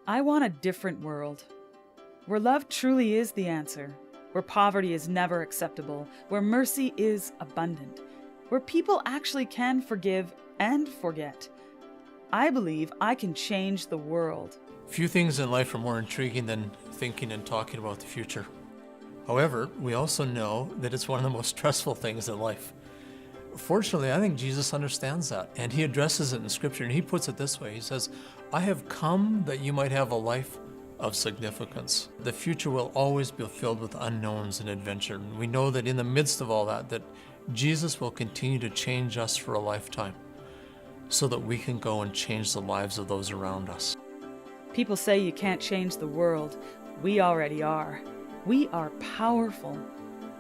I want a different world, where love truly is the answer, where poverty is never acceptable, where mercy is abundant, where people actually can forgive and forget. I believe I can change the world. Few things in life are more intriguing than thinking and talking about the future. However, we also know that it's one of the most stressful things in life. Fortunately, I think Jesus understands that, and he addresses it in Scripture, and he puts it this way. He says, I have come that you might have a life of significance. The future will always be filled with unknowns and adventure. And we know that in the midst of all that Jesus will continue to change us for a lifetime so that we can go and change the lives of those around us. People say you can't change the world. We already are. We are powerful.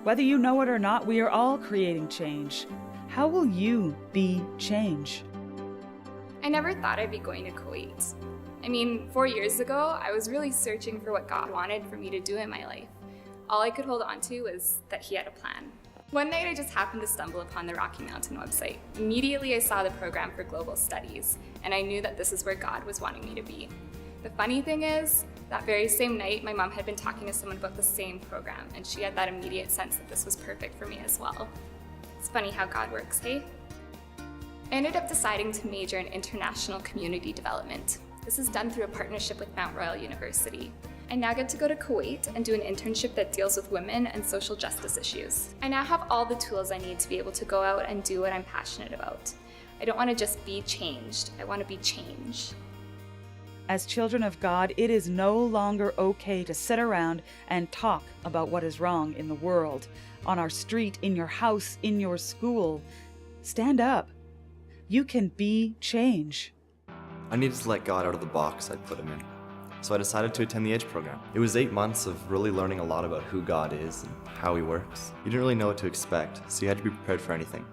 Whether you know it or not, we are all creating change. How will you be change? I never thought I'd be going to Kuwait. 4 years ago, I was really searching for what God wanted for me to do in my life. All I could hold on to was that he had a plan. One night I just happened to stumble upon the Rocky Mountain website. Immediately I saw the program for global studies, and I knew that this is where God was wanting me to be. The funny thing is, that very same night, my mom had been talking to someone about the same program, and she had that immediate sense that this was perfect for me as well. It's funny how God works, hey? I ended up deciding to major in international community development. This is done through a partnership with Mount Royal University. I now get to go to Kuwait and do an internship that deals with women and social justice issues. I now have all the tools I need to be able to go out and do what I'm passionate about. I don't want to just be changed, I want to be change. As children of God, it is no longer okay to sit around and talk about what is wrong in the world, on our street, in your house, in your school. Stand up. You can be change. I needed to let God out of the box I'd put him in. So I decided to attend the EDGE program. It was 8 months of really learning a lot about who God is and how he works. You didn't really know what to expect, so you had to be prepared for anything.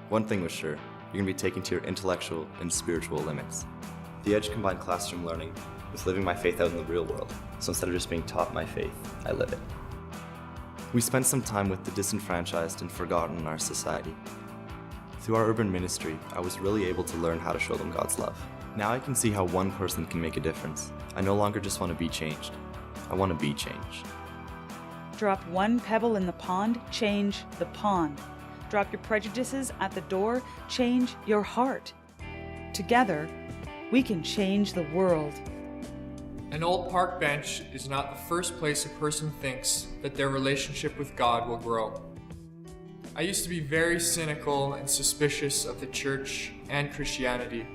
One thing was sure, you're going to be taken to your intellectual and spiritual limits. The EDGE combined classroom learning with living my faith out in the real world, so instead of just being taught my faith, I live it. We spent some time with the disenfranchised and forgotten in our society. Through our urban ministry, I was really able to learn how to show them God's love. Now I can see how one person can make a difference. I no longer just want to be changed. I want to be changed. Drop one pebble in the pond, change the pond. Drop your prejudices at the door, change your heart. Together, we can change the world. An old park bench is not the first place a person thinks that their relationship with God will grow. I used to be very cynical and suspicious of the church and Christianity,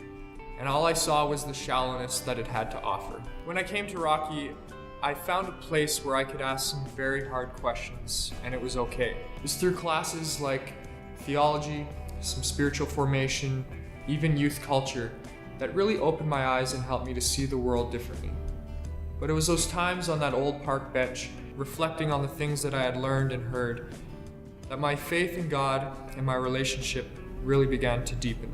and all I saw was the shallowness that it had to offer. When I came to Rocky, I found a place where I could ask some very hard questions, and it was okay. It was through classes like theology, some spiritual formation, even youth culture, that really opened my eyes and helped me to see the world differently. But it was those times on that old park bench, reflecting on the things that I had learned and heard, that my faith in God and my relationship really began to deepen.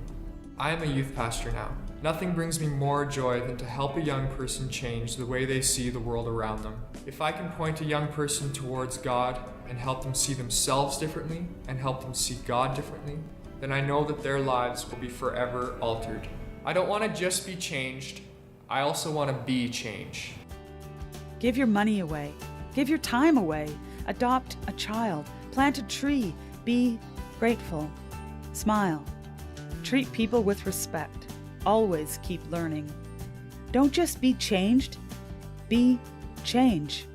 I am a youth pastor now. Nothing brings me more joy than to help a young person change the way they see the world around them. If I can point a young person towards God and help them see themselves differently and help them see God differently, then I know that their lives will be forever altered. I don't want to just be changed, I also want to be change. Give your money away. Give your time away. Adopt a child. Plant a tree. Be grateful. Smile. Treat people with respect. Always keep learning. Don't just be changed. Be change.